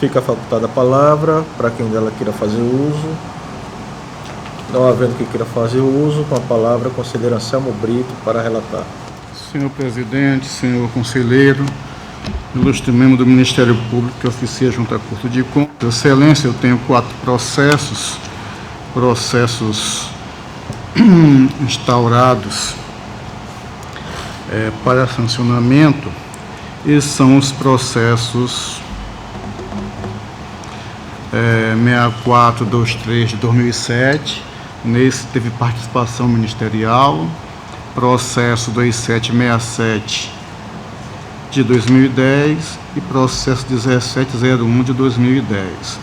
Fica facultada a palavra para quem dela queira fazer uso. Não havendo que queira fazer uso, com a palavra, o conselheiro Anselmo Brito para relatar. Senhor presidente, senhor conselheiro, ilustre membro do Ministério Público que oficia junto à Corte de Contas. Excelência, eu tenho 4 processos instaurados para sancionamento, e são os processos 6423 de 2007, nesse teve participação ministerial, processo 2767 de 2010 e processo 1701 de 2010.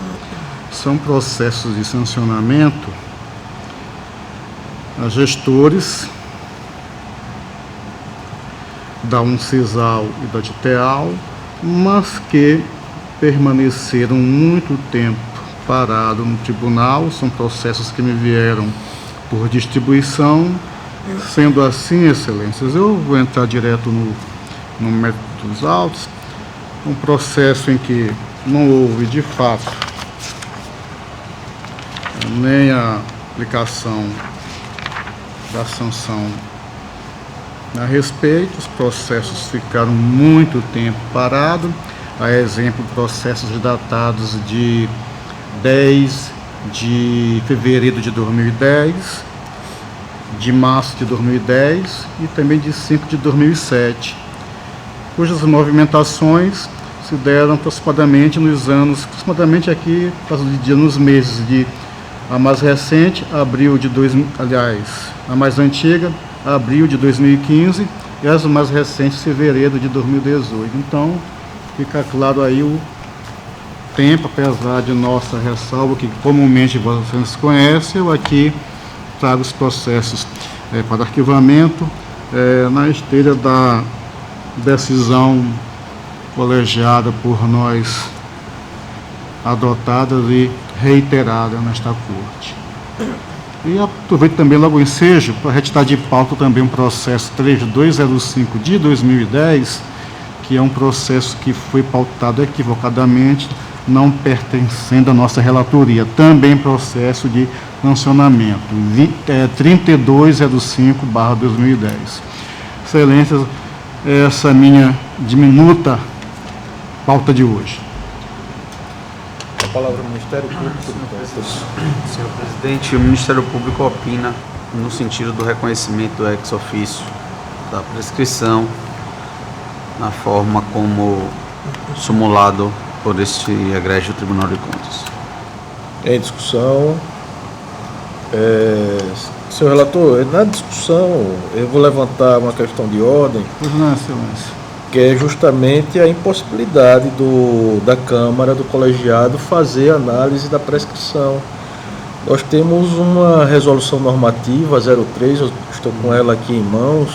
São processos de sancionamento a gestores da Uncisal e da Diteal, mas que permaneceram muito tempo parados no tribunal. São processos que me vieram por distribuição. Sendo assim, excelências, eu vou entrar direto no mérito dos autos. Um processo em que não houve, de fato, nem a aplicação da sanção a respeito. Os processos ficaram muito tempo parados. A exemplo, processos datados de 10 de fevereiro de 2010, de março de 2010 e também de 5 de 2007, cujas movimentações se deram aproximadamente nos anos, aproximadamente aqui, nos meses de, a mais recente, abril de 2000, aliás, a mais antiga, abril de 2015, e as mais recentes, fevereiro de 2018. Então, fica claro aí o tempo, apesar de nossa ressalva, que comumente vocês conhecem, eu aqui trago os processos para arquivamento na esteira da decisão colegiada por nós, adotada e reiterada nesta Corte. E aproveito também logo o ensejo para retirar de pauta também um processo 3205 de 2010, que é um processo que foi pautado equivocadamente, não pertencendo à nossa relatoria. Também processo de sancionamento, 3205/2010. Excelências, essa é a minha diminuta pauta de hoje. A palavra ao Ministério Público. Senhor presidente, o Ministério Público opina no sentido do reconhecimento do ex officio da prescrição na forma como sumulado por este egrégio Tribunal de Contas. Em discussão. Senhor relator, na discussão eu vou levantar uma questão de ordem. Pois não, excelência. Que é justamente a impossibilidade da Câmara, do colegiado, fazer análise da prescrição. Nós temos uma resolução normativa, a 03, eu estou com ela aqui em mãos,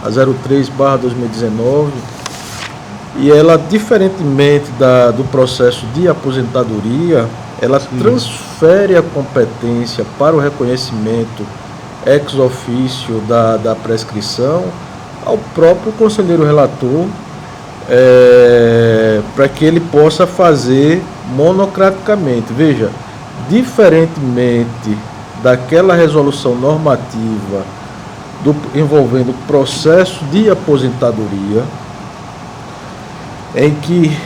a 03/2019, e ela, diferentemente do processo de aposentadoria, ela transfere a competência para o reconhecimento ex officio da prescrição ao próprio conselheiro relator, para que ele possa fazer monocraticamente. Veja, diferentemente daquela resolução normativa envolvendo processo de aposentadoria, em que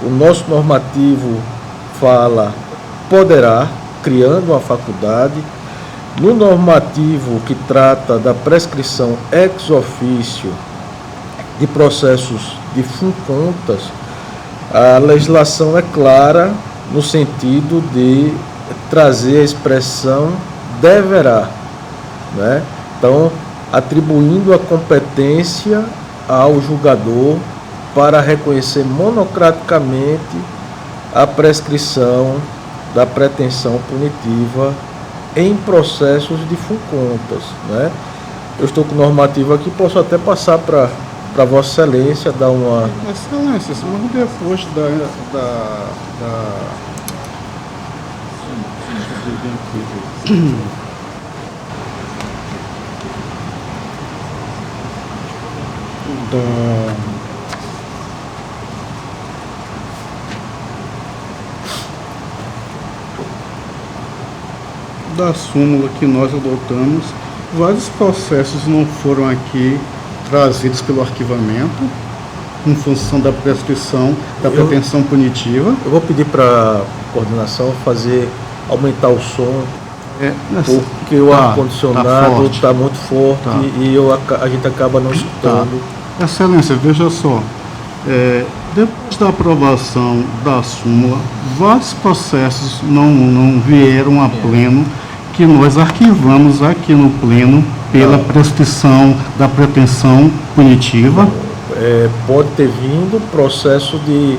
o nosso normativo fala poderá, criando uma faculdade. No normativo que trata da prescrição ex officio de processos de FUNCONTAS, a legislação é clara no sentido de trazer a expressão deverá, né? Então, atribuindo a competência ao julgador para reconhecer monocraticamente a prescrição da pretensão punitiva em processos de FUNCONTAS, né? Eu estou com normativa aqui, posso até passar para Vossa Excelência dar uma... Excelência, mas depois da súmula que nós adotamos, vários processos não foram aqui trazidos pelo arquivamento, em função da prescrição da pretensão punitiva. Eu vou pedir para a coordenação aumentar o som, porque o ar-condicionado está muito forte e a gente acaba não escutando. Excelência, veja só, depois da aprovação da súmula, vários processos não vieram a pleno, que nós arquivamos aqui no pleno pela prescrição da pretensão punitiva. Pode ter vindo processo de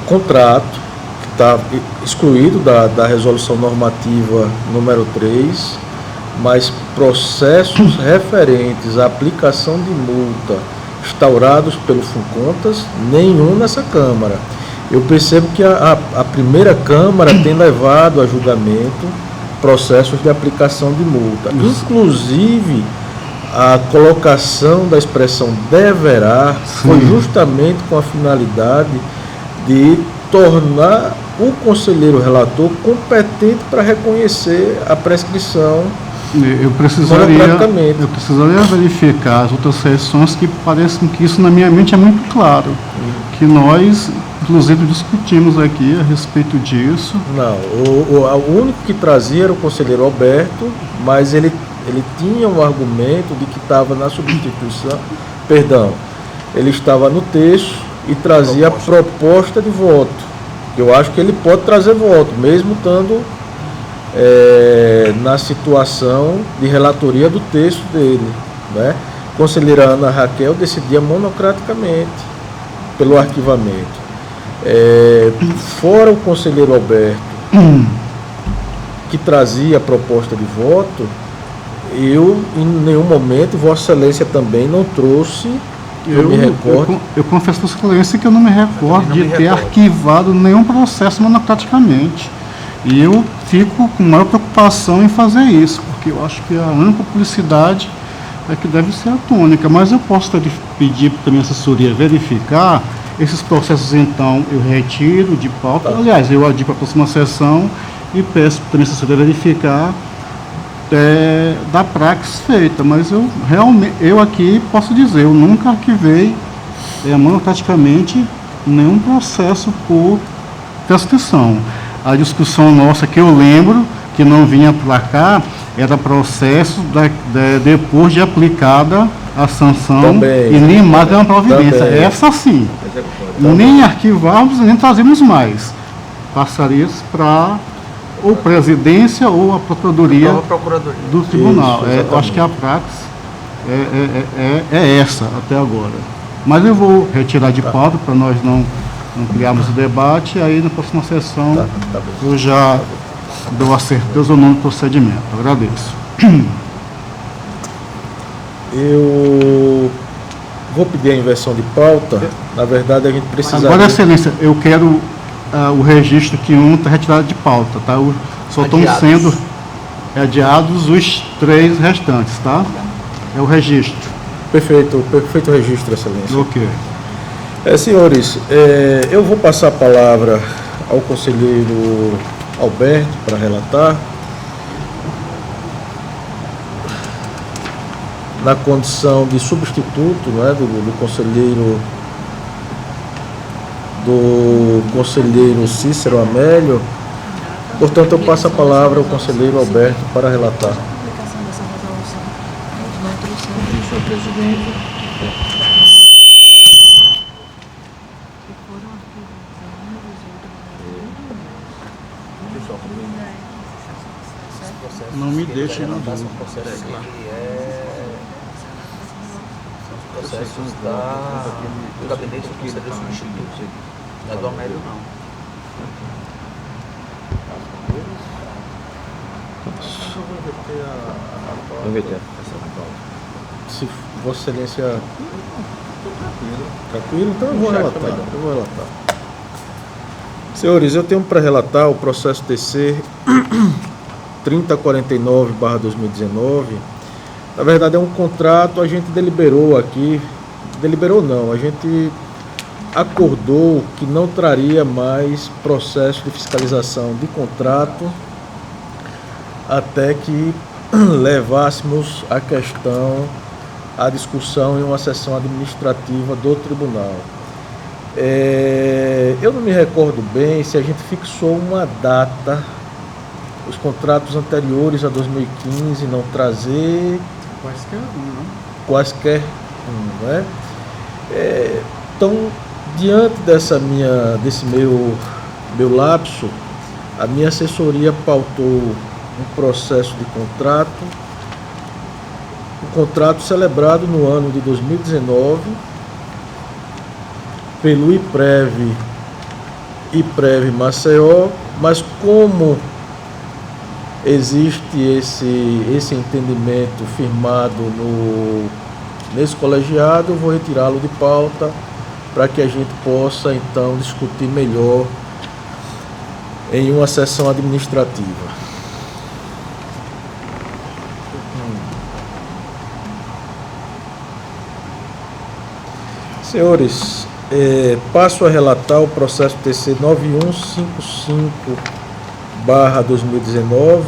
contrato, que está excluído da resolução normativa número 3, mas processos referentes à aplicação de multa instaurados pelo FUNCONTAS, nenhum nessa Câmara. Eu percebo que a primeira Câmara tem levado a julgamento processos de aplicação de multa. Inclusive, a colocação da expressão deverá foi justamente com a finalidade de tornar o conselheiro relator competente para reconhecer a prescrição. Eu precisaria verificar as outras sessões, que parecem que isso na minha mente é muito claro, que nós inclusive discutimos aqui a respeito disso. Não, o único que trazia era o conselheiro Alberto, mas ele tinha um argumento de que estava na substituição, ele estava no texto e trazia a proposta de voto. Eu acho que ele pode trazer voto, mesmo estando na situação de relatoria do texto dele, né? Conselheira Ana Raquel decidia monocraticamente pelo arquivamento. Fora o conselheiro Alberto, que trazia a proposta de voto, eu em nenhum momento, Vossa Excelência também não trouxe. Eu confesso, Vossa Excelência, que eu não me recordo de ter arquivado nenhum processo monocraticamente. E eu fico com maior preocupação em fazer isso, porque eu acho que a ampla publicidade é que deve ser a tônica. Mas eu posso pedir para a minha assessoria verificar esses processos, então eu retiro de pauta. Aliás, eu adipo para a próxima sessão e peço para a minha assessoria verificar da praxis feita. Mas eu aqui posso dizer, eu nunca arquivei monocraticamente nenhum processo por prescrição. A discussão nossa que eu lembro, que não vinha para cá, era processo depois de aplicada a sanção também, e nem mais uma providência. Também. Essa sim. Nem arquivamos, nem trazemos mais. Passaria para ou presidência ou a procuradoria do tribunal. Isso, eu acho que a praxis é essa até agora. Mas eu vou retirar de pauta para nós não criarmos o debate, aí na próxima sessão eu já dou a certeza ou não do procedimento. Agradeço. Eu vou pedir a inversão de pauta. Na verdade, a gente precisa. Agora, Excelência, eu quero o registro que está retirado de pauta, tá? Só estão sendo adiados os 3 restantes, tá? É o registro. Perfeito registro, Excelência. Ok. Senhores, eu vou passar a palavra ao conselheiro Alberto para relatar. Na condição de substituto, né, do conselheiro Cícero Amélio. Portanto, eu passo a palavra ao conselheiro Alberto para relatar. Senhor presidente. Não me deixe na dúvida. São os processos do gabinete do conselheiro substituto. Não é do Amélio, não. Se Vossa Excelência. Tranquilo, então eu vou relatar. Senhores, eu tenho para relatar o processo TC 3049/2019. Na verdade é um contrato, a gente deliberou aqui, a gente acordou que não traria mais processo de fiscalização de contrato até que levássemos a questão à discussão em uma sessão administrativa do tribunal. Eu não me recordo bem se a gente fixou uma data, os contratos anteriores a 2015 não trazer quaisquer um, né? Então, diante desse meu lapso, a minha assessoria pautou um processo de contrato, um contrato celebrado no ano de 2019 pelo IPREV Maceió, mas como existe esse entendimento firmado nesse colegiado, eu vou retirá-lo de pauta para que a gente possa então discutir melhor em uma sessão administrativa. Senhores, passo a relatar o processo TC 9155/2019,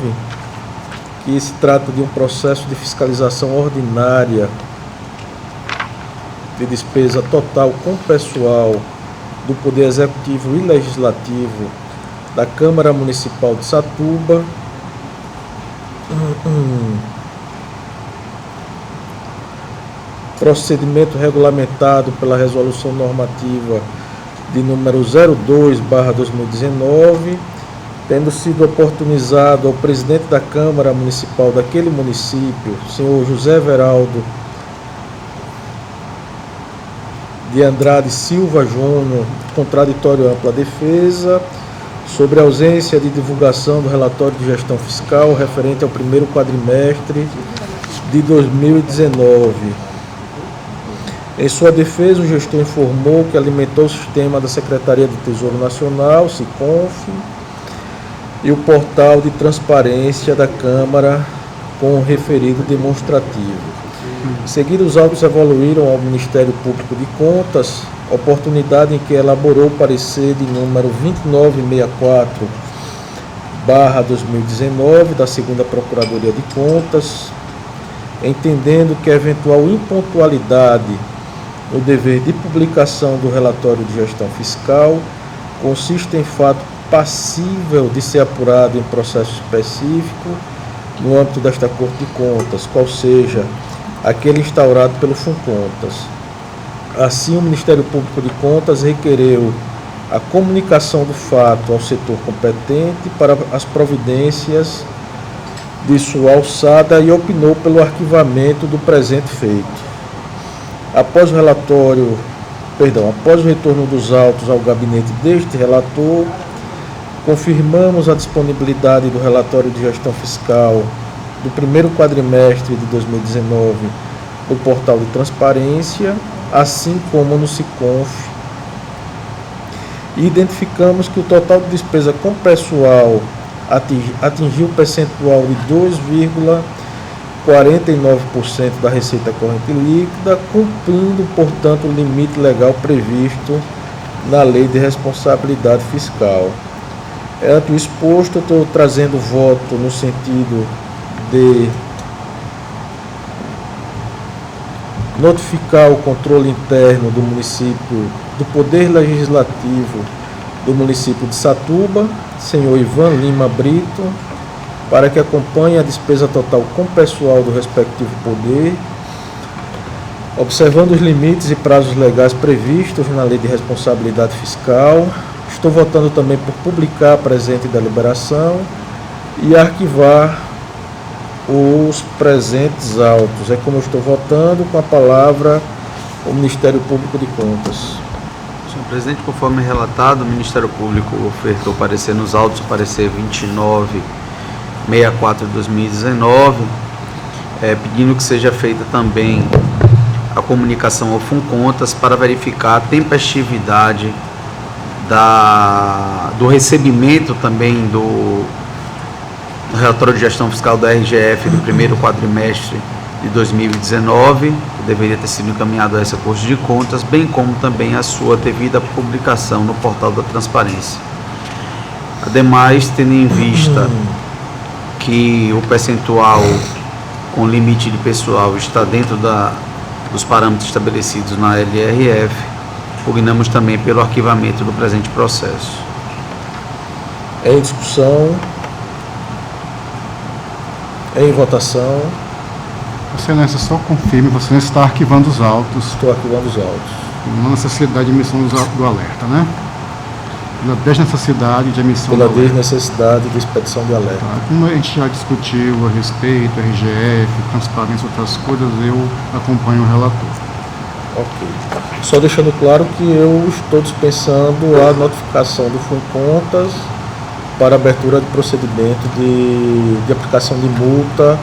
que se trata de um processo de fiscalização ordinária de despesa total com pessoal do Poder Executivo e Legislativo da Câmara Municipal de Satuba, procedimento regulamentado pela Resolução Normativa de número 02/2019, tendo sido oportunizado ao presidente da Câmara Municipal daquele município, senhor José Everaldo de Andrade Silva Júnior, contraditório ampla defesa, sobre a ausência de divulgação do relatório de gestão fiscal referente ao primeiro quadrimestre de 2019. Em sua defesa, o gestor informou que alimentou o sistema da Secretaria do Tesouro Nacional, SICONF, e o portal de transparência da Câmara com o referido demonstrativo. Em seguida, os autos evoluíram ao Ministério Público de Contas, oportunidade em que elaborou o parecer de número 2964/2019 da 2ª Procuradoria de Contas, entendendo que a eventual impontualidade no dever de publicação do relatório de gestão fiscal consiste em fato passível de ser apurado em processo específico no âmbito desta Corte de Contas, qual seja aquele instaurado pelo FUNCONTAS. Assim, o Ministério Público de Contas requereu a comunicação do fato ao setor competente para as providências de sua alçada e opinou pelo arquivamento do presente feito. Após o retorno dos autos ao gabinete deste relator, confirmamos a disponibilidade do relatório de gestão fiscal do primeiro quadrimestre de 2019 no portal de transparência, assim como no SICONF, e identificamos que o total de despesa com pessoal atingiu o percentual de 2,49% da receita corrente líquida, cumprindo, portanto, o limite legal previsto na Lei de Responsabilidade Fiscal. Ante o exposto, eu estou trazendo voto no sentido de notificar o controle interno do município, do Poder Legislativo do município de Satuba, senhor Ivan Lima Brito, para que acompanhe a despesa total com pessoal do respectivo poder, observando os limites e prazos legais previstos na Lei de Responsabilidade Fiscal. Estou votando também por publicar a presente deliberação e arquivar os presentes autos. É como eu estou votando, com a palavra o Ministério Público de Contas. Senhor presidente, conforme relatado, o Ministério Público ofertou parecer nos autos, parecer 2964 de 2019, pedindo que seja feita também a comunicação ao FUNCONTAS para verificar a tempestividade do recebimento também do relatório de gestão fiscal da RGF do primeiro quadrimestre de 2019, que deveria ter sido encaminhado a essa Corte de Contas, bem como também a sua devida publicação no portal da transparência. Ademais, tendo em vista que o percentual com limite de pessoal está dentro dos parâmetros estabelecidos na LRF, pugnamos também pelo arquivamento do presente processo. Em discussão. Em votação. Excelência, só confirme, Vossa Excelência está arquivando os autos. Estou arquivando os autos. Não há necessidade de emissão do alerta, né? Pela desnecessidade de emissão Pela do alerta. desnecessidade de expedição de alerta. Tá. Como a gente já discutiu a respeito, RGF, transparência e outras coisas, eu acompanho o relator. Ok. Só deixando claro que eu estou dispensando a notificação do Funcontas para abertura de procedimento de aplicação de multa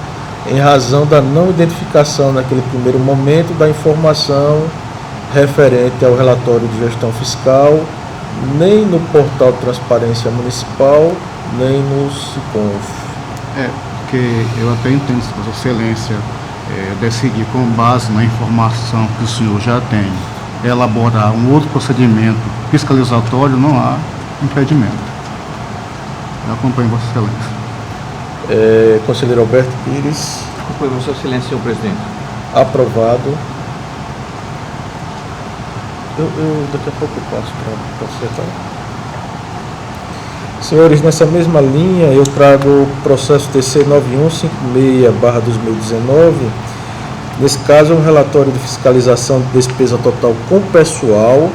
em razão da não identificação naquele primeiro momento da informação referente ao relatório de gestão fiscal, nem no portal de transparência municipal, nem no SICONF. Porque eu até entendo se Vossa Excelência decidir com base na informação que o senhor já tem, elaborar um outro procedimento fiscalizatório, não há impedimento. Eu acompanho Vossa Excelência. Conselheiro Alberto Pires. Acompanho Vossa Excelência, senhor presidente. Aprovado. Eu daqui a pouco eu passo para você, tá? Senhores, nessa mesma linha eu trago o processo TC 9156/2019. Nesse caso é um relatório de fiscalização de despesa total com pessoal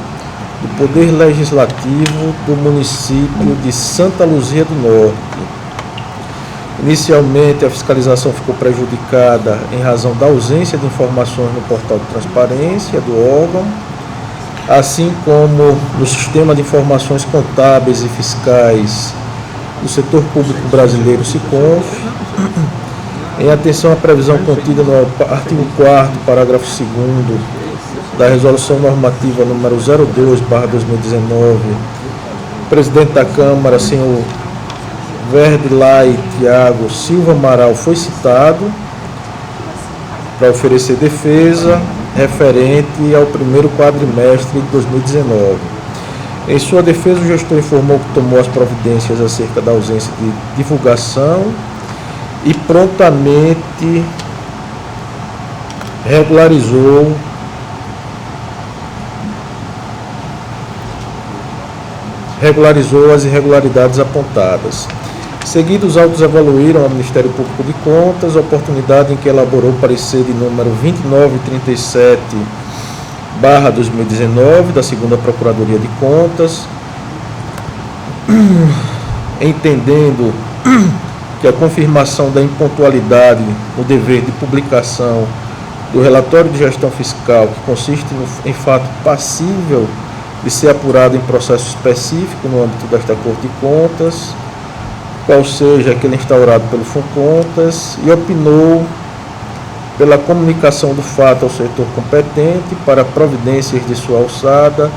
do Poder Legislativo do município de Santa Luzia do Norte. Inicialmente, a fiscalização ficou prejudicada em razão da ausência de informações no portal de transparência do órgão, assim como no sistema de informações contábeis e fiscais do setor público brasileiro, SICONF, em atenção à previsão contida no artigo 4º, parágrafo 2º da Resolução Normativa número 02/2019, o presidente da Câmara, senhor Verdilai Tiago Silva Amaral, foi citado para oferecer defesa referente ao primeiro quadrimestre de 2019. Em sua defesa, o gestor informou que tomou as providências acerca da ausência de divulgação e prontamente regularizou as irregularidades apontadas. Seguidos, os autos evoluíram ao Ministério Público de Contas, oportunidade em que elaborou o parecer de número 2937/2019 da 2ª Procuradoria de Contas, entendendo que a confirmação da impontualidade no dever de publicação do relatório de gestão fiscal, que consiste em fato passível de ser apurado em processo específico no âmbito desta Corte de Contas, qual seja aquele instaurado pelo Funcontas, e opinou pela comunicação do fato ao setor competente para providências de sua alçada,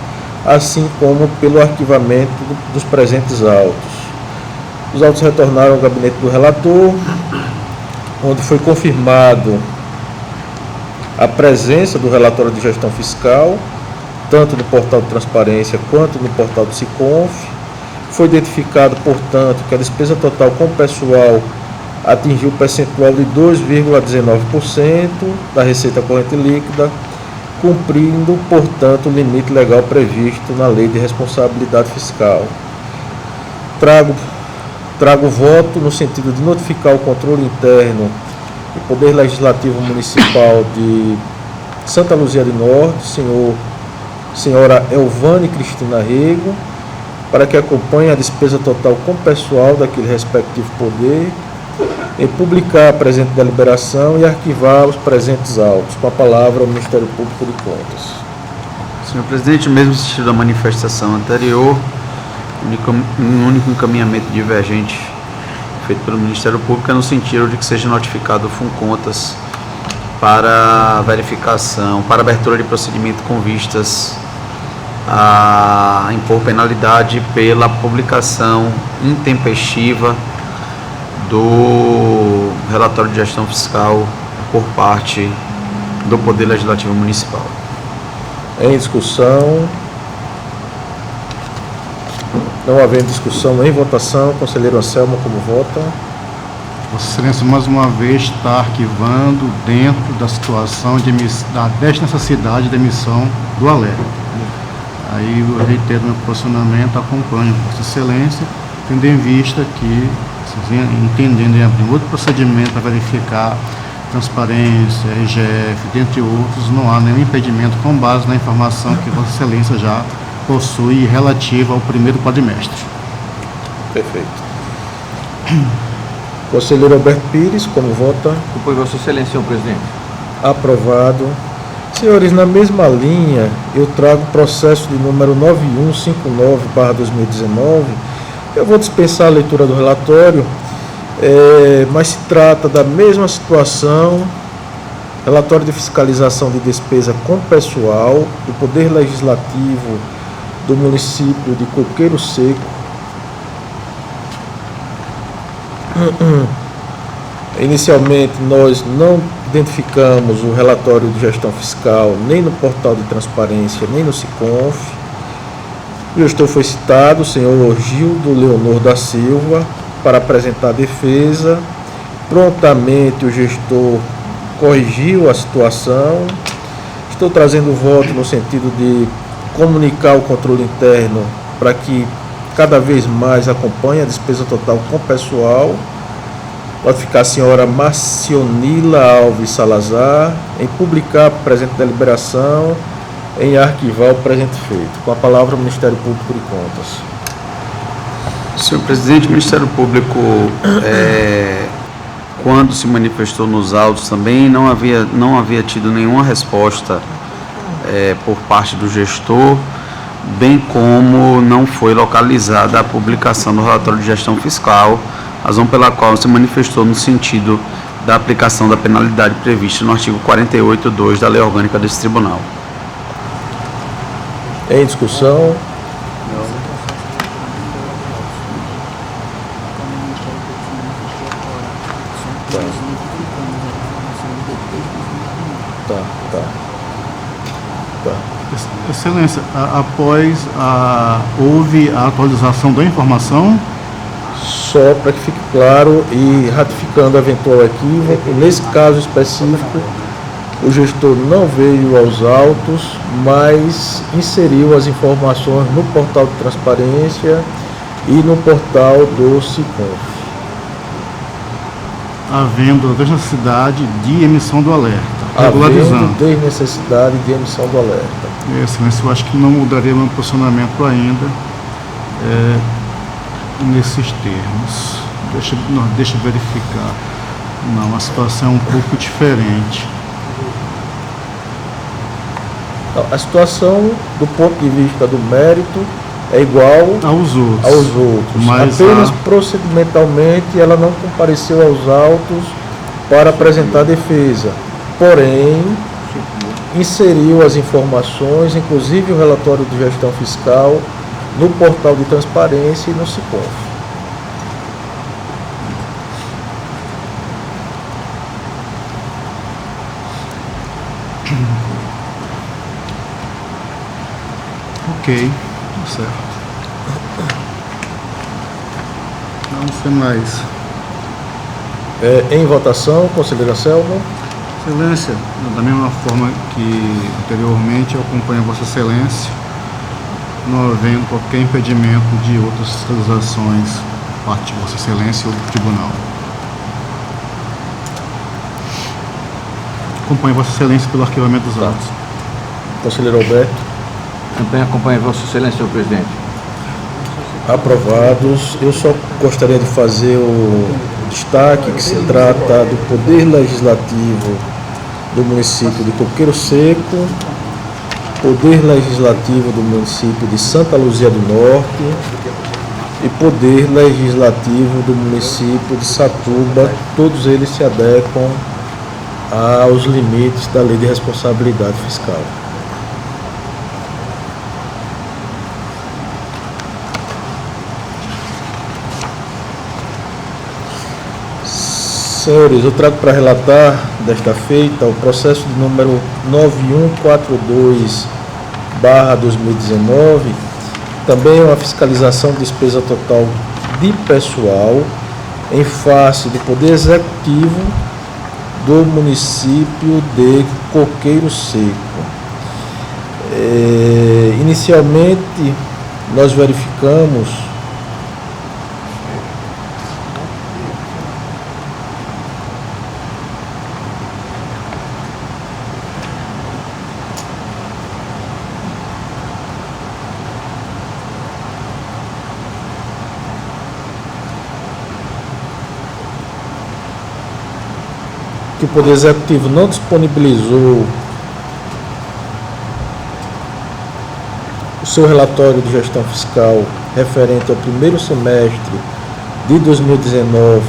assim como pelo arquivamento dos presentes autos. Os autos retornaram ao gabinete do relator, onde foi confirmado a presença do relatório de gestão fiscal, tanto no portal de transparência quanto no portal do SICONF. Foi identificado, portanto, que a despesa total com pessoal atingiu o percentual de 2,19% da receita corrente líquida, cumprindo, portanto, o limite legal previsto na Lei de Responsabilidade Fiscal. Trago voto no sentido de notificar o controle interno do Poder Legislativo Municipal de Santa Luzia do Norte, senhora Elvane Cristina Rego, para que acompanhe a despesa total com pessoal daquele respectivo poder, em publicar a presente deliberação e arquivar os presentes autos. Com a palavra ao Ministério Público de Contas. Senhor presidente, mesmo sentido da manifestação anterior, um único encaminhamento divergente feito pelo Ministério Público é no sentido de que seja notificado o Funcontas para verificação, para abertura de procedimento com vistas a impor penalidade pela publicação intempestiva do relatório de gestão fiscal por parte do Poder Legislativo Municipal. Em discussão. Não havendo discussão, em votação, conselheiro Anselmo, como vota? Vossa Excelência, mais uma vez, está arquivando dentro da situação desta necessidade de emissão do alerta. Aí eu reitero meu posicionamento, acompanho Vossa Excelência, tendo em vista que, entendendo em abrir outro procedimento para verificar transparência, EGF, dentre outros, não há nenhum impedimento com base na informação que Vossa Excelência já possui relativa ao primeiro quadrimestre. Perfeito. Conselheiro Alberto Pires, como vota? Acompanho Vossa Excelência, senhor presidente. Aprovado. Senhores, na mesma linha, eu trago o processo de número 9159/2019. Eu vou dispensar a leitura do relatório, mas se trata da mesma situação, relatório de fiscalização de despesa com pessoal do Poder Legislativo do município de Coqueiro Seco. Inicialmente, nós não identificamos o relatório de gestão fiscal nem no portal de transparência, nem no SICONF. O gestor foi citado, o senhor Gildo Leonor da Silva, para apresentar a defesa. Prontamente o gestor corrigiu a situação. Estou trazendo o voto no sentido de comunicar o controle interno para que cada vez mais acompanhe a despesa total com pessoal. Notificar a senhora Marcionila Alves Salazar em publicar a presente deliberação, em arquivar o presente feito. Com a palavra o Ministério Público de Contas. Senhor presidente, o Ministério Público, quando se manifestou nos autos também, não havia tido nenhuma resposta por parte do gestor, bem como não foi localizada a publicação do relatório de gestão fiscal, razão pela qual se manifestou no sentido da aplicação da penalidade prevista no artigo 48.2 da Lei Orgânica desse Tribunal. Em discussão. Tá. Excelência, após houve a atualização da informação? Só para que fique claro e ratificando eventual equívoco, nesse caso específico, o gestor não veio aos autos, mas inseriu as informações no portal de transparência e no portal do SICONF. Havendo desnecessidade de emissão do alerta, regularizando. Havendo desnecessidade de emissão do alerta. Excelência, eu acho que não mudaria meu posicionamento ainda nesses termos. Deixa eu verificar. Não, a situação é um pouco diferente. A situação, do ponto de vista do mérito, é igual aos outros. Mas apenas procedimentalmente ela não compareceu aos autos para apresentar a defesa. Porém, inseriu as informações, inclusive o relatório de gestão fiscal, no portal de transparência e no SICONF. Ok, certo. Vamos ser mais. Em votação, conselheira Selma. Excelência, da mesma forma que anteriormente, eu acompanho a Vossa Excelência, não havendo qualquer impedimento de outras fiscalizações por parte de Vossa Excelência ou do Tribunal. Acompanho Vossa Excelência pelo arquivamento dos autos. Conselheiro Alberto. Também acompanho Vossa Excelência, senhor presidente. Aprovados. Eu só gostaria de fazer o destaque que se trata do Poder Legislativo do município de Coqueiro Seco, Poder Legislativo do município de Santa Luzia do Norte e Poder Legislativo do município de Satuba. Todos eles se adequam aos limites da Lei de Responsabilidade Fiscal. Senhores, eu trago para relatar desta feita o processo de número 9142/2019, também uma fiscalização de despesa total de pessoal, em face do Poder Executivo do município de Coqueiro Seco. Inicialmente, nós verificamos que o Poder Executivo não disponibilizou o seu relatório de gestão fiscal referente ao primeiro semestre de 2019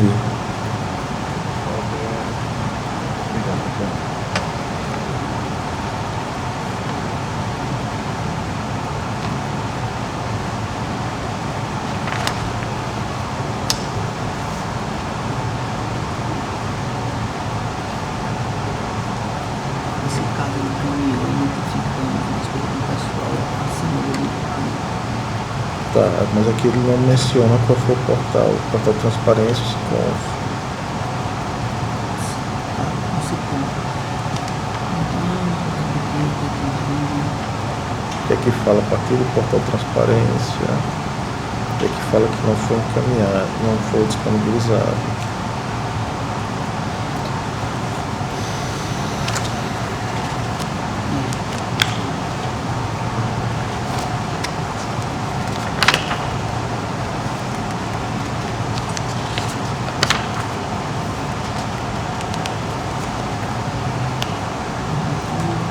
Esse caso do caminhão, notificando as coisas do pessoal acima do limite. Tá, mas aqui ele não menciona qual foi o portal de transparência, Siconf. Não se compra. O que é que fala a partir do portal de transparência? O que é que fala que não foi encaminhado, não foi disponibilizado?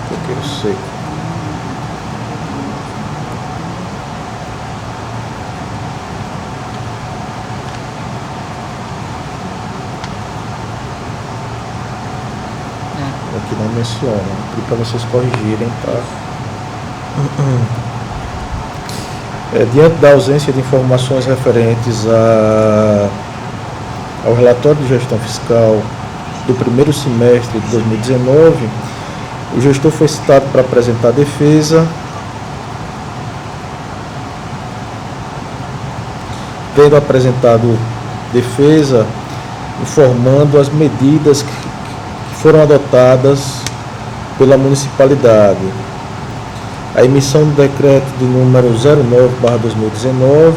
Coqueiro Seco. Aqui não menciona, e para vocês corrigirem, tá? Diante da ausência de informações referentes ao relatório de gestão fiscal do primeiro semestre de 2019, o gestor foi citado para apresentar defesa, tendo apresentado defesa, informando as medidas que foram adotadas pela municipalidade. A emissão do decreto de número 09/2019,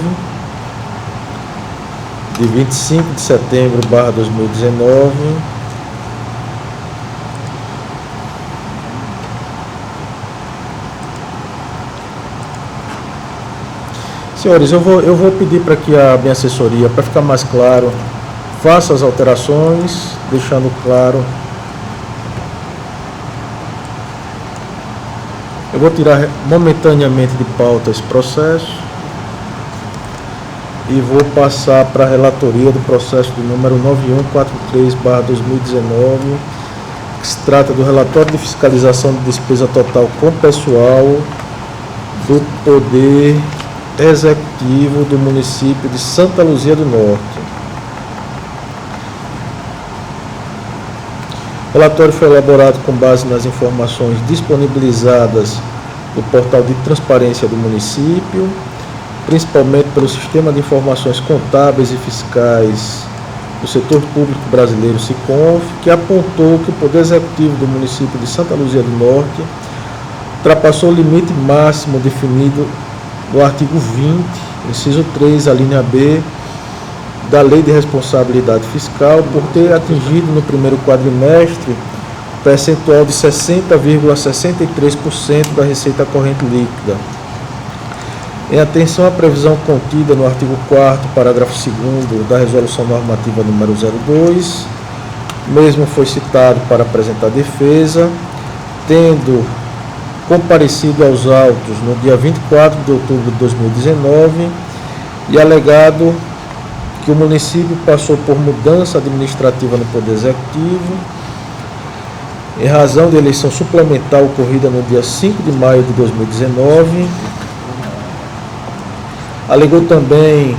de 25 de setembro /2019, senhores, eu vou pedir para que a minha assessoria, para ficar mais claro, faça as alterações, deixando claro. Eu vou tirar momentaneamente de pauta esse processo e vou passar para a relatoria do processo do número 9143/2019, que se trata do relatório de fiscalização de despesa total com pessoal do Poder Executivo do município de Santa Luzia do Norte. O relatório foi elaborado com base nas informações disponibilizadas no portal de transparência do município, principalmente pelo Sistema de Informações Contábeis e Fiscais do Setor Público Brasileiro, Siconf, que apontou que o Poder Executivo do município de Santa Luzia do Norte ultrapassou o limite máximo definido no artigo 20, inciso 3, a linha B, da Lei de Responsabilidade Fiscal, por ter atingido no primeiro quadrimestre o percentual de 60,63% da receita corrente líquida. Em atenção à previsão contida no artigo 4º, parágrafo 2º da Resolução Normativa número 02, mesmo foi citado para apresentar defesa, tendo comparecido aos autos no dia 24 de outubro de 2019 e alegado que o município passou por mudança administrativa no Poder Executivo, em razão de eleição suplementar ocorrida no dia 5 de maio de 2019. Alegou também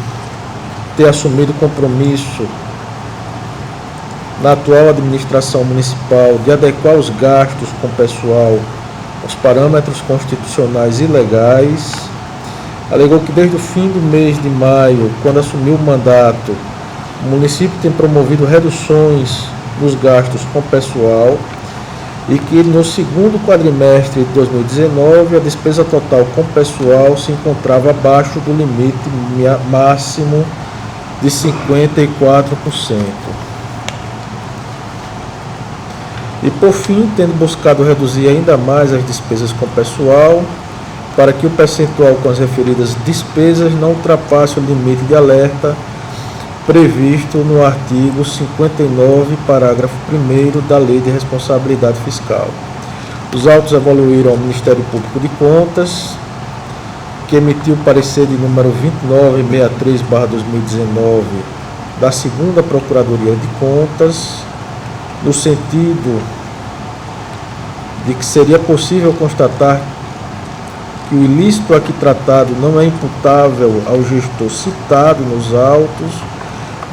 ter assumido o compromisso na atual administração municipal de adequar os gastos com o pessoal aos parâmetros constitucionais e legais. Alegou que desde o fim do mês de maio, quando assumiu o mandato, O município tem promovido reduções nos gastos com pessoal e que no segundo quadrimestre de 2019 a despesa total com pessoal se encontrava abaixo do limite máximo de 54%. E por fim, tendo buscado reduzir ainda mais as despesas com pessoal, para que o percentual com as referidas despesas não ultrapasse o limite de alerta previsto no artigo 59, parágrafo 1º da Lei de Responsabilidade Fiscal. Os autos evoluíram ao Ministério Público de Contas, que emitiu o parecer de número 2963/2019 da 2ª Procuradoria de Contas, no sentido de que seria possível constatar que o ilícito aqui tratado não é imputável ao gestor citado nos autos,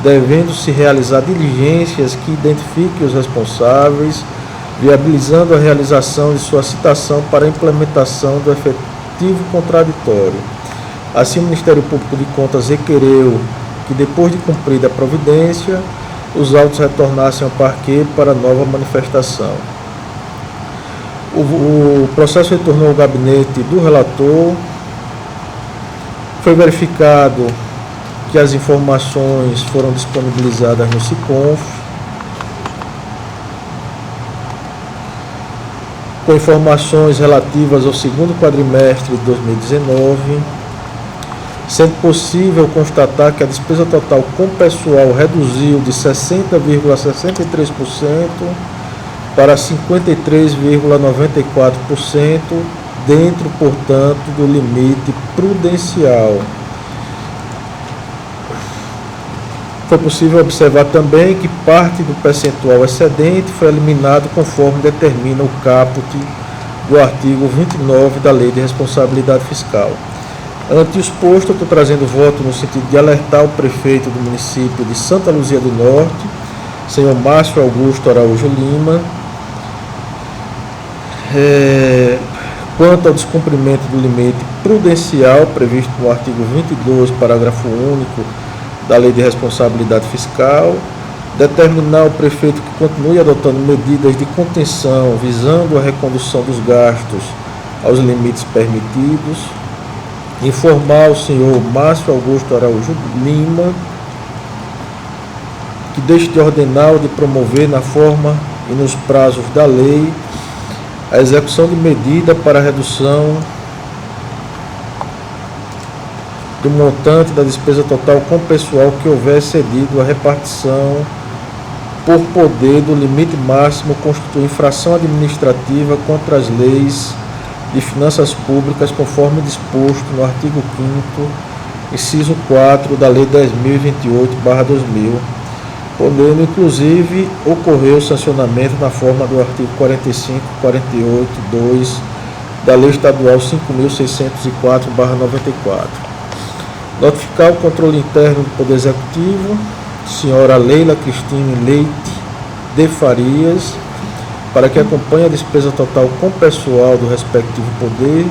devendo-se realizar diligências que identifiquem os responsáveis, viabilizando a realização de sua citação para a implementação do efetivo contraditório. Assim, o Ministério Público de Contas requereu que, depois de cumprida a providência, os autos retornassem ao parquet para nova manifestação. O processo retornou ao gabinete do relator, foi verificado que as informações foram disponibilizadas no SICONF, com informações relativas ao segundo quadrimestre de 2019, sendo possível constatar que a despesa total com pessoal reduziu de 60,63% para 53,94%, dentro, portanto, do limite prudencial. Foi possível observar também que parte do percentual excedente foi eliminado conforme determina o caput do artigo 29 da Lei de Responsabilidade Fiscal. Ante o exposto, eu estou trazendo voto no sentido de alertar o prefeito do município de Santa Luzia do Norte, senhor Márcio Augusto Araújo Lima, quanto ao descumprimento do limite prudencial previsto no artigo 22, parágrafo único da Lei de Responsabilidade Fiscal, determinar ao prefeito que continue adotando medidas de contenção visando a recondução dos gastos aos limites permitidos, informar o senhor Márcio Augusto Araújo Lima que deixe de ordenar ou de promover na forma e nos prazos da lei a execução de medida para a redução do montante da despesa total com pessoal que houver excedido a repartição por poder do limite máximo constitui infração administrativa contra as leis de finanças públicas conforme disposto no artigo 5º, inciso 4 da Lei 10.028/2000, podendo inclusive ocorrer o sancionamento na forma do artigo 45, 48, 2 da Lei Estadual 5.604/94. Notificar o controle interno do Poder Executivo, senhora Leila Cristine Leite de Farias, para que acompanhe a despesa total com pessoal do respectivo poder,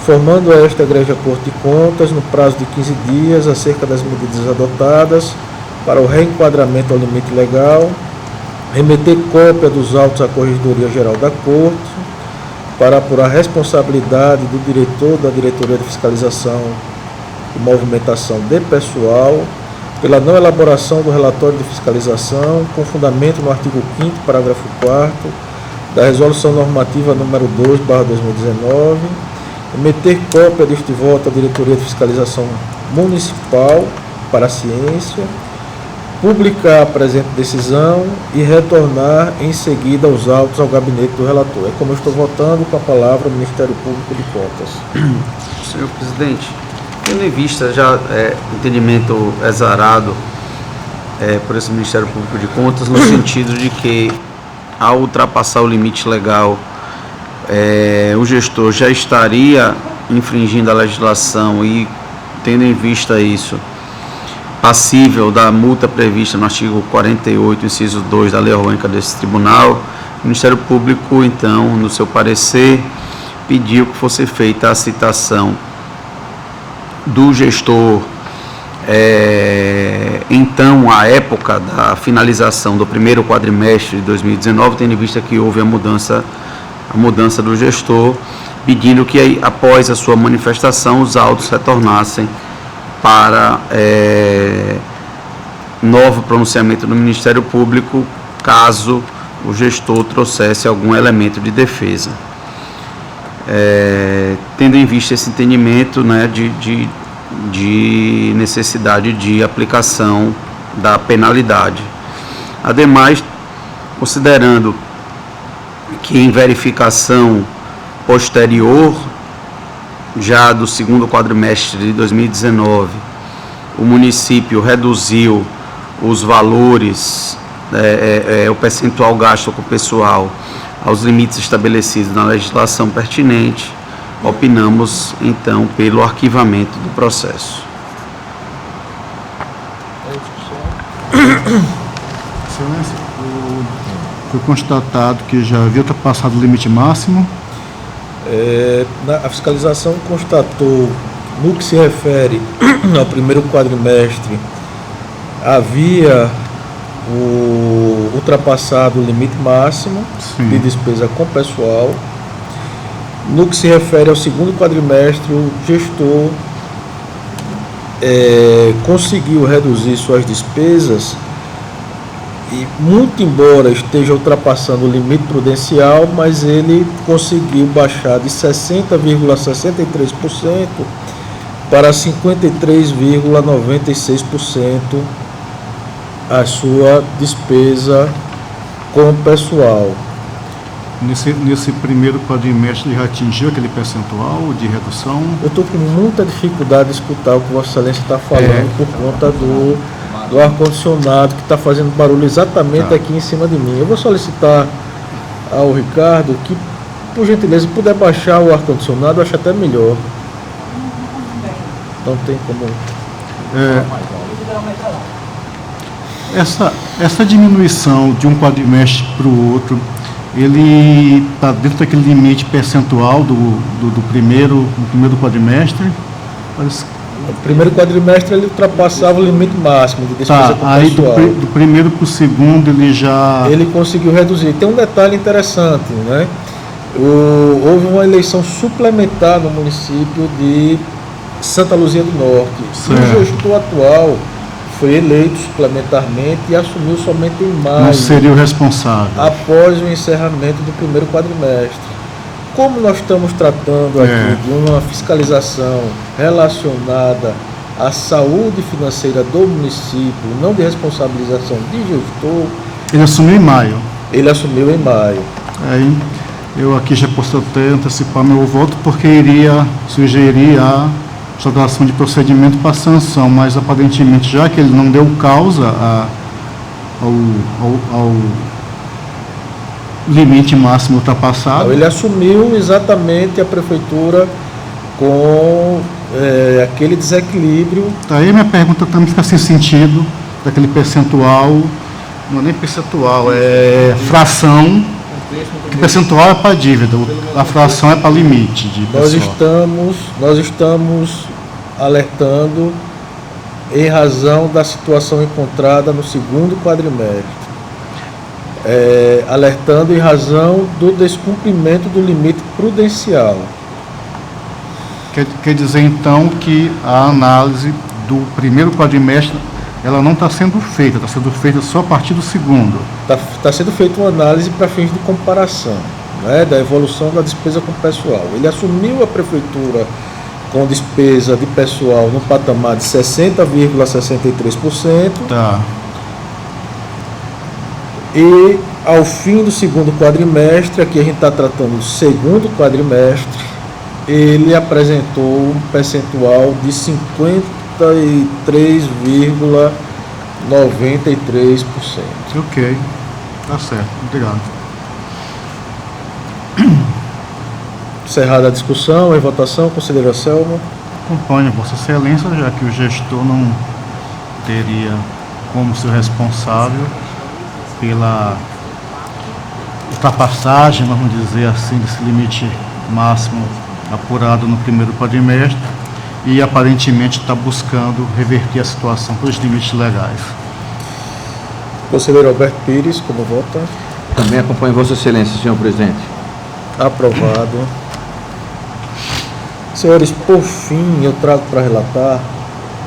formando esta Egrégia Corte de Contas, no prazo de 15 dias, acerca das medidas adotadas para o reenquadramento ao limite legal, remeter cópia dos autos à Corregedoria Geral da Corte, para apurar a responsabilidade do diretor da Diretoria de Fiscalização e Movimentação de Pessoal, pela não elaboração do relatório de fiscalização, com fundamento no artigo 5º, parágrafo 4º, da Resolução Normativa número 2/2019, emitir cópia deste voto à Diretoria de Fiscalização Municipal para a Ciência, publicar a presente decisão e retornar em seguida os autos ao gabinete do relator. É como eu estou votando, com a palavra o Ministério Público de Contas. Senhor presidente, tendo em vista já entendimento exarado por esse Ministério Público de Contas, no sentido de que, ao ultrapassar o limite legal, o gestor já estaria infringindo a legislação e, tendo em vista isso, passível da multa prevista no artigo 48, inciso 2 da Lei Orgânica desse Tribunal, o Ministério Público, então, no seu parecer, pediu que fosse feita a citação do gestor então a época da finalização do primeiro quadrimestre de 2019, tendo em vista que houve a mudança do gestor, pedindo que após a sua manifestação os autos retornassem para novo pronunciamento do Ministério Público, caso o gestor trouxesse algum elemento de defesa. Tendo em vista esse entendimento, né, de necessidade de aplicação da penalidade. Ademais, considerando que em verificação posterior, já do segundo quadrimestre de 2019, o município reduziu os valores, o percentual gasto com o pessoal aos limites estabelecidos na legislação pertinente, opinamos então pelo arquivamento do processo. Excelência, foi constatado que já havia ultrapassado o limite máximo. A fiscalização constatou, no que se refere ao primeiro quadrimestre, havia ultrapassado o limite máximo de despesa com pessoal. No que se refere ao segundo quadrimestre, o gestor conseguiu reduzir suas despesas e, muito embora esteja ultrapassando o limite prudencial, mas ele conseguiu baixar de 60,63% para 53,96% a sua despesa com o pessoal. Nesse primeiro quadrimestre ele já atingiu aquele percentual de redução? Eu estou com muita dificuldade de escutar o que Vossa Excelência está falando por conta do ar-condicionado que está fazendo barulho exatamente aqui em cima de mim. Eu vou solicitar ao Ricardo que, por gentileza, puder baixar o ar-condicionado, eu acho até melhor. Não tem como... Essa diminuição de um quadrimestre para o outro, ele está dentro daquele limite percentual do primeiro quadrimestre? O primeiro quadrimestre ele ultrapassava o limite máximo de despesa com aí pessoal. Do primeiro para o segundo ele conseguiu reduzir. Tem um detalhe interessante, né? Houve uma eleição suplementar no município de Santa Luzia do Norte. Certo. E o gestor atual foi eleito suplementarmente e assumiu somente em maio. Não seria o responsável. Após o encerramento do primeiro quadrimestre. Como nós estamos tratando aqui de uma fiscalização relacionada à saúde financeira do município, não de responsabilização de gestor... Ele assumiu em maio. Aí, eu aqui já posso até antecipar meu voto, porque iria sugerir a instauração de procedimento para sanção, mas aparentemente, já que ele não deu causa ao limite máximo ultrapassado. Ele assumiu exatamente a prefeitura com aquele desequilíbrio. Aí minha pergunta também fica sem sentido, daquele percentual, não é nem percentual, é fração, que percentual é para dívida, a fração é para limite de pessoal. Nós estamos alertando em razão da situação encontrada no segundo quadrimestre. Alertando em razão do descumprimento do limite prudencial. Quer dizer, então, que a análise do primeiro quadrimestre ela não está sendo feita, está sendo feita só a partir do segundo. Está sendo feita uma análise para fins de comparação, né, da evolução da despesa com o pessoal. Ele assumiu a prefeitura com despesa de pessoal no patamar de 60,63%. Tá. E ao fim do segundo quadrimestre, aqui a gente está tratando do segundo quadrimestre, ele apresentou um percentual de 53,93%. Ok, tá certo, obrigado. Encerrada a discussão, em votação, conselheira Selma. Acompanho Vossa Excelência, já que o gestor não teria como ser responsável pela ultrapassagem, vamos dizer assim, desse limite máximo apurado no primeiro quadrimestre, e aparentemente está buscando reverter a situação pelos limites legais. Conselheiro Alberto Pires, como vota? Também acompanho Vossa Excelência, senhor presidente. Aprovado. Senhores, por fim, eu trago para relatar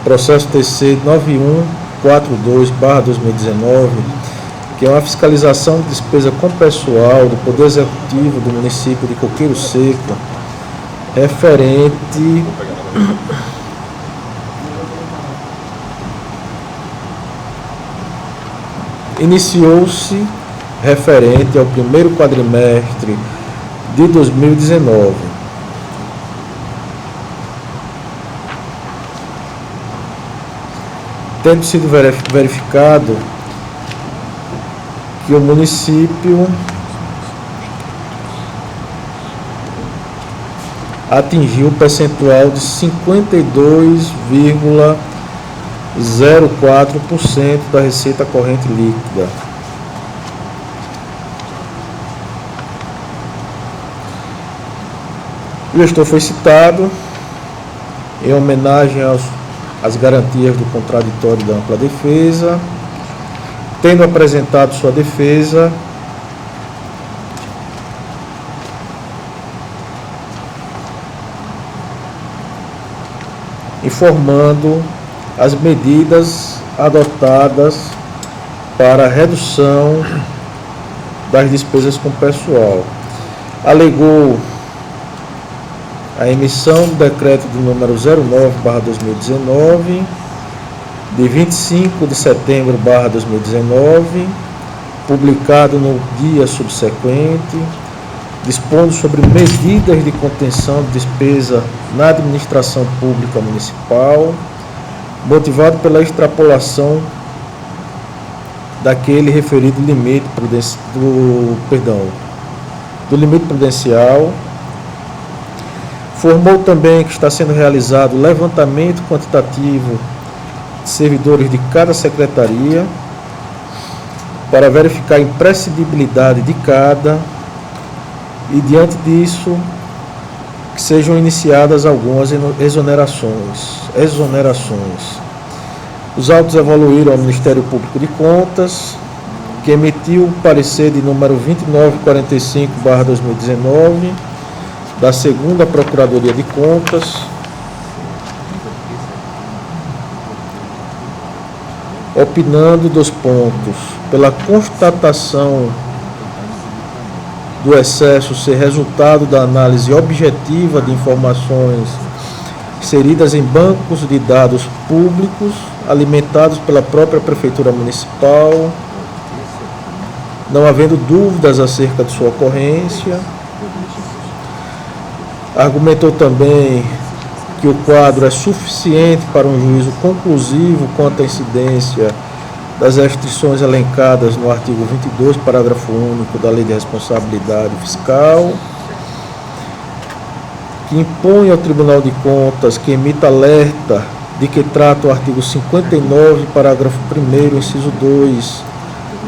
processo TC 9142/2019, que é uma fiscalização de despesa com pessoal do Poder Executivo do município de Coqueiro Seco, referente iniciou-se referente ao primeiro quadrimestre de 2019. Tendo sido verificado que o município atingiu o percentual de 52,04% da receita corrente líquida. O gestor foi citado em homenagem às garantias do contraditório da ampla defesa, tendo apresentado sua defesa, informando as medidas adotadas para a redução das despesas com pessoal. Alegou a emissão do decreto de número 09/2019, de 25 de setembro /2019, publicado no dia subsequente, dispondo sobre medidas de contenção de despesa na administração pública municipal, motivado pela extrapolação daquele referido limite do limite prudencial. Informou também que está sendo realizado o levantamento quantitativo de servidores de cada secretaria para verificar a imprescindibilidade de cada e, diante disso, que sejam iniciadas algumas exonerações. Os autos evoluíram ao Ministério Público de Contas, que emitiu o parecer de número 2945/2019, da 2ª Procuradoria de Contas, opinando dos pontos: pela constatação do excesso ser resultado da análise objetiva de informações inseridas em bancos de dados públicos alimentados pela própria Prefeitura Municipal, não havendo dúvidas acerca de sua ocorrência. Argumentou também que o quadro é suficiente para um juízo conclusivo quanto à incidência das restrições elencadas no artigo 22, parágrafo único da Lei de Responsabilidade Fiscal, que impõe ao Tribunal de Contas que emita alerta de que trata o artigo 59, parágrafo 1º, inciso 2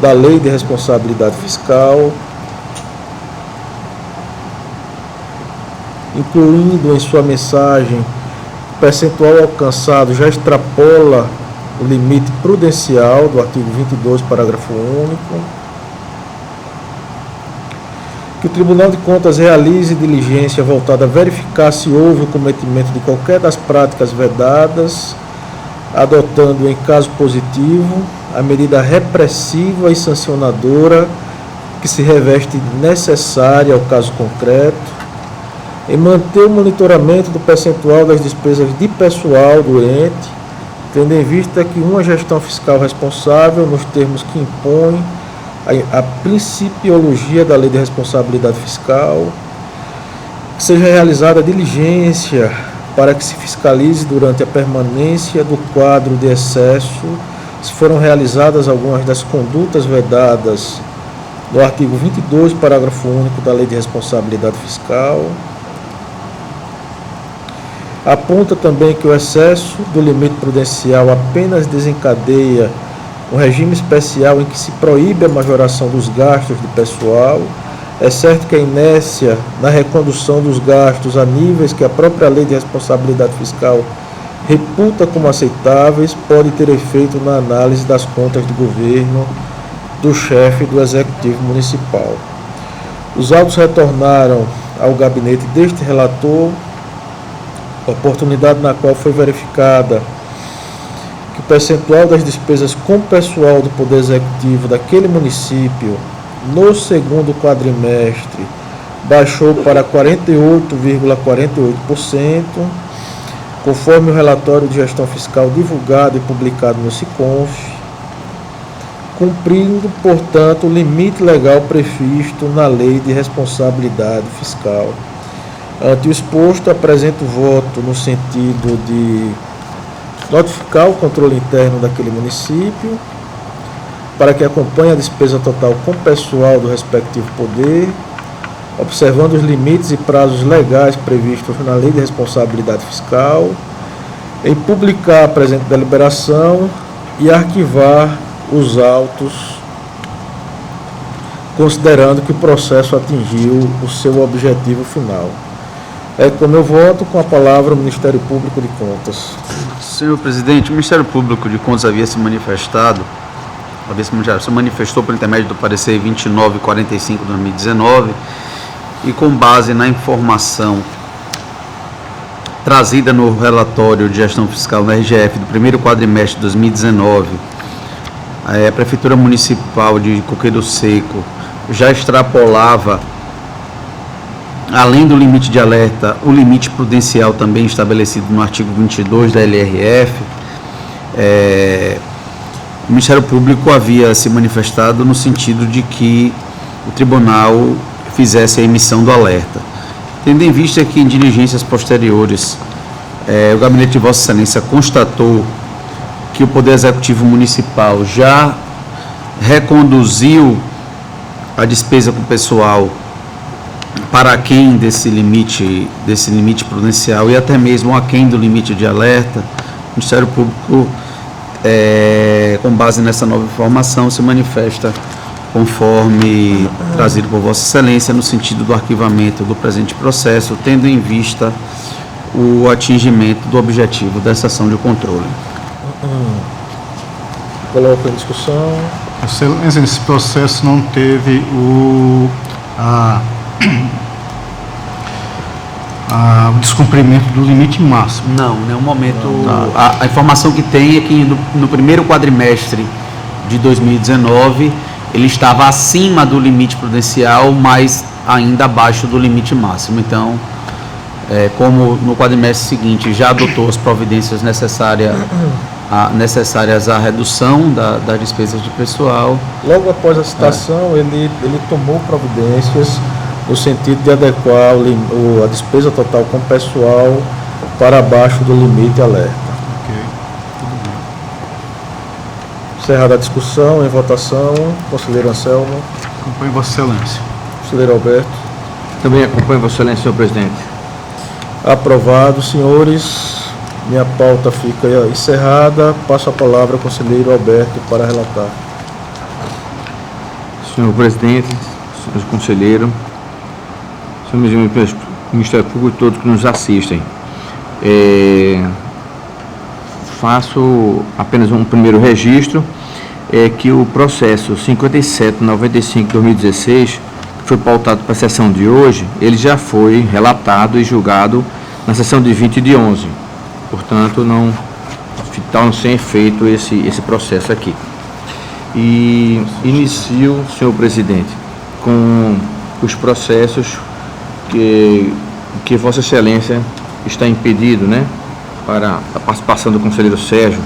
da Lei de Responsabilidade Fiscal, incluindo em sua mensagem o percentual alcançado já extrapola o limite prudencial do artigo 22, parágrafo único, que o Tribunal de Contas realize diligência voltada a verificar se houve o cometimento de qualquer das práticas vedadas, adotando, em caso positivo, a medida repressiva e sancionadora que se reveste necessária ao caso concreto, em manter o monitoramento do percentual das despesas de pessoal do ente, tendo em vista que uma gestão fiscal responsável, nos termos que impõe a principiologia da Lei de Responsabilidade Fiscal, que seja realizada a diligência para que se fiscalize durante a permanência do quadro de excesso se foram realizadas algumas das condutas vedadas no artigo 22, parágrafo único da Lei de Responsabilidade Fiscal. Aponta também que o excesso do limite prudencial apenas desencadeia um regime especial em que se proíbe a majoração dos gastos de pessoal, É certo que a inércia na recondução dos gastos a níveis que a própria lei de responsabilidade fiscal reputa como aceitáveis pode ter efeito na análise das contas do governo do chefe do Executivo Municipal. Os autos retornaram ao gabinete deste relator, oportunidade na qual foi verificada que o percentual das despesas com pessoal do Poder Executivo daquele município no segundo quadrimestre baixou para 48,48%, conforme o relatório de gestão fiscal divulgado e publicado no SICONF, cumprindo, portanto, o limite legal previsto na Lei de Responsabilidade Fiscal. Ante o exposto, apresento voto no sentido de notificar o controle interno daquele município para que acompanhe a despesa total com pessoal do respectivo poder, observando os limites e prazos legais previstos na Lei de Responsabilidade Fiscal, em publicar a presente deliberação e arquivar os autos, considerando que o processo atingiu o seu objetivo final. É com meu voto, com a palavra o Ministério Público de Contas. Senhor presidente, o Ministério Público de Contas se manifestou por intermédio do parecer 2945 de 2019 e com base na informação trazida no relatório de gestão fiscal na RGF do primeiro quadrimestre de 2019, a Prefeitura Municipal de Coqueiro Seco já extrapolava, além do limite de alerta, o limite prudencial também estabelecido no artigo 22 da LRF. O Ministério Público havia se manifestado no sentido de que o tribunal fizesse a emissão do alerta. Tendo em vista que em diligências posteriores o gabinete de Vossa Excelência constatou que o Poder Executivo Municipal já reconduziu a despesa com o pessoal para aquém desse limite prudencial e até mesmo aquém do limite de alerta, o Ministério Público, com base nessa nova informação, se manifesta conforme trazido por Vossa Excelência no sentido do arquivamento do presente processo, tendo em vista o atingimento do objetivo dessa ação de controle. Coloco em discussão. Excelência, esse processo não teve o descumprimento do limite máximo. Não, em nenhum momento. A informação que tem é que no primeiro quadrimestre de 2019 ele estava acima do limite prudencial, mas ainda abaixo do limite máximo. Então, como no quadrimestre seguinte já adotou as providências necessárias à redução das despesas de pessoal. Logo após a citação, ele tomou providências no sentido de adequar a despesa total com pessoal para abaixo do limite alerta. Ok, tudo bem. Encerrada a discussão, em votação, conselheiro Anselmo. Acompanho Vossa Excelência. Conselheiro Alberto. Também acompanho Vossa Excelência, senhor presidente. Aprovado, senhores. Minha pauta fica encerrada. Passo a palavra ao conselheiro Alberto para relatar. Senhor presidente, senhor conselheiro, senhor Ministério Público e todos que nos assistem. Faço apenas um primeiro registro, que o processo 5795/2016, que foi pautado para a sessão de hoje, ele já foi relatado e julgado na sessão de 20/11. Portanto, não está sem efeito esse processo aqui. E inicio, senhor presidente, com os processos que Vossa Excelência está impedido, né, para a participação do conselheiro Sérgio.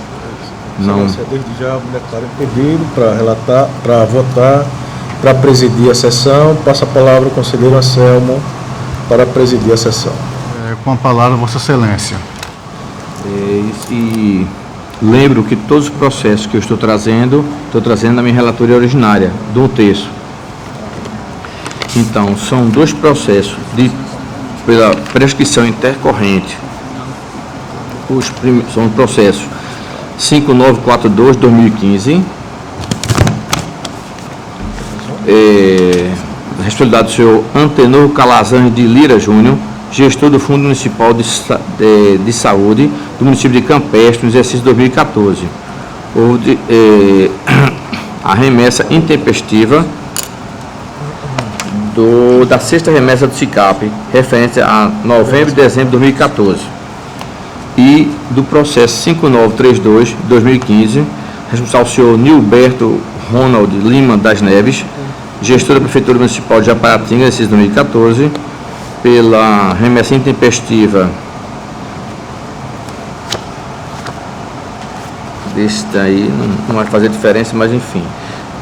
Não. Desde já me declaro impedido para relatar, para votar, para presidir a sessão. Passa a palavra ao conselheiro Anselmo para presidir a sessão. Com a palavra, Vossa Excelência. E lembro que todos os processos que eu estou trazendo na minha relatoria originária, do texto. Então, são dois processos pela prescrição intercorrente. São os processos 5942/2015, responsabilidade do senhor Antenor Calazans de Lira Júnior, gestor do Fundo Municipal de Saúde do município de Campestre, no exercício 2014. Houve a remessa intempestiva da sexta remessa do SICAP, referente a novembro e dezembro de 2014, e do processo 5932-2015, responsável o senhor Nilberto Ronald Lima das Neves, gestor da Prefeitura Municipal de Japaratinga, exercício 2014, pela remessa intempestiva desse daí, não vai fazer diferença, mas enfim.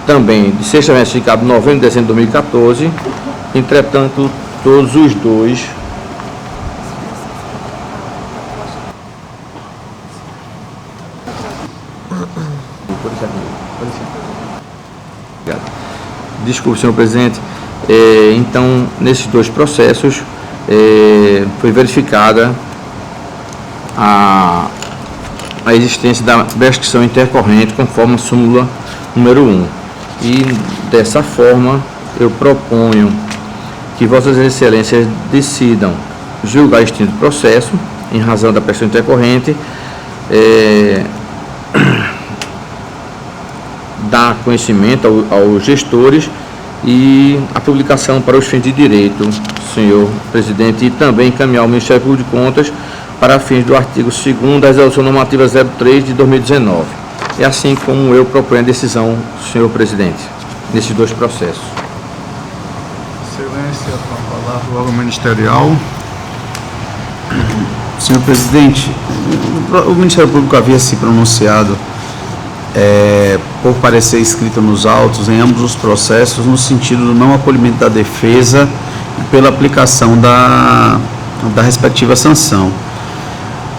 Também de sexta remessa de SICAP, novembro e dezembro de 2014, entretanto, todos os dois Desculpe, senhor presidente. Então, nesses dois processos, foi verificada a existência da prescrição intercorrente conforme a súmula número 1. E, dessa forma, eu proponho que Vossas Excelências decidam julgar extinto o processo, em razão da prescrição intercorrente, dar conhecimento aos gestores e a publicação para os fins de direito, senhor presidente, e também encaminhar ao Ministério Público de Contas para fins do artigo 2º da Resolução Normativa 03 de 2019. É assim como eu proponho a decisão, senhor presidente, nesses dois processos. Excelência, para falar do órgão ministerial. Senhor presidente, o Ministério Público havia se pronunciado por parecer escrito nos autos em ambos os processos, no sentido do não acolhimento da defesa e pela aplicação da respectiva sanção.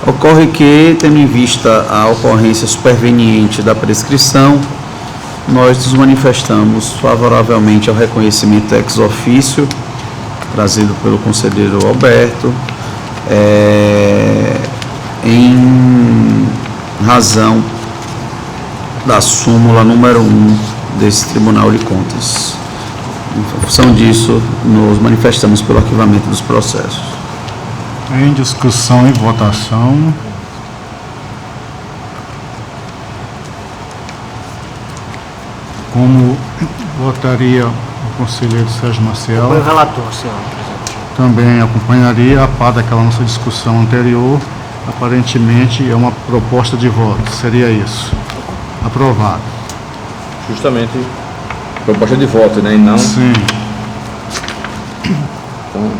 Ocorre que, tendo em vista a ocorrência superveniente da prescrição, nós nos manifestamos favoravelmente ao reconhecimento ex officio trazido pelo conselheiro Alberto, em razão da súmula número 1 desse Tribunal de Contas. Em função disso, nos manifestamos pelo arquivamento dos processos. Em discussão e votação. Como votaria o conselheiro Sérgio Maciel? Foi o relator, senhor presidente. Também acompanharia, a par daquela nossa discussão anterior. Aparentemente é uma proposta de voto, seria isso. Aprovado. Justamente proposta de voto, né? E não. Sim. Então,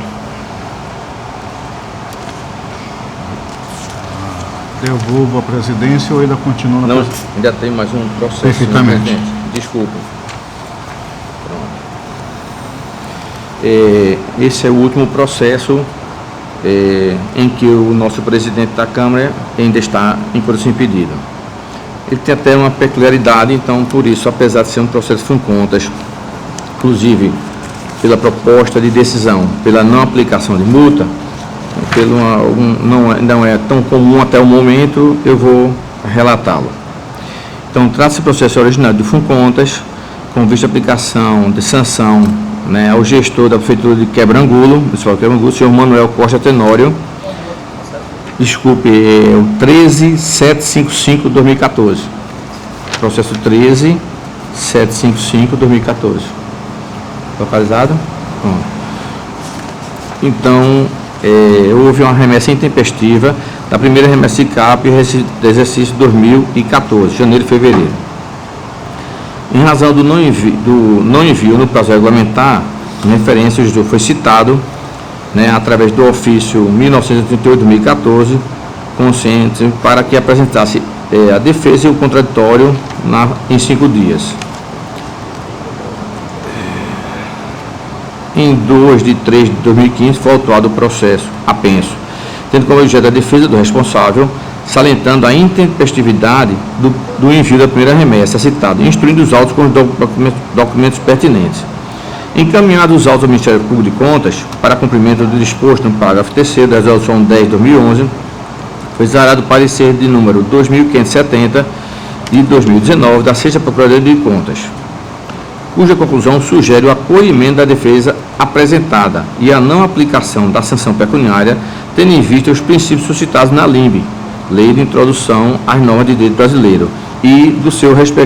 devolvo a presidência ou ainda continua na não, presidência? ainda tem mais um processo. Perfeitamente. Né, presidente? Desculpa. Esse é o último processo em que o nosso presidente da Câmara ainda está em condição impedida. Ele tem até uma peculiaridade, então, por isso, apesar de ser um processo com contas, inclusive pela proposta de decisão, pela não aplicação de multa, não é tão comum até o momento, eu vou relatá-lo. Então, trata-se do processo originário do FUNCONTAS, com vista à aplicação de sanção, né, ao gestor da Prefeitura de Quebrangulo, municipal de Quebrangulo, o senhor Manuel Costa Tenório, desculpe, o 13755-2014. Processo 13755-2014. Localizado? Bom. Então, houve uma remessa intempestiva da primeira remessa SICAP do exercício 2014, janeiro e fevereiro. Em razão do não envio no prazo regulamentar, em referência, o foi citado, né, através do ofício 1938-2014, consciente para que apresentasse a defesa e o contraditório em 5 dias. Em 2 de 3 de 2015 foi autuado o processo apenso, tendo como objeto a defesa do responsável, salientando a intempestividade do envio da primeira remessa citado, instruindo os autos com os documentos pertinentes. Encaminhados os autos ao Ministério Público de Contas para cumprimento do disposto no parágrafo 3º da Resolução 10 de 2011, foi exarado o parecer de número 2570 de 2019 da 6ª Procuradoria de Contas, cuja conclusão sugere o acolhimento da defesa apresentada e a não aplicação da sanção pecuniária, tendo em vista os princípios suscitados na LINB, Lei de Introdução às Normas de Direito Brasileiro, e do seu respectivo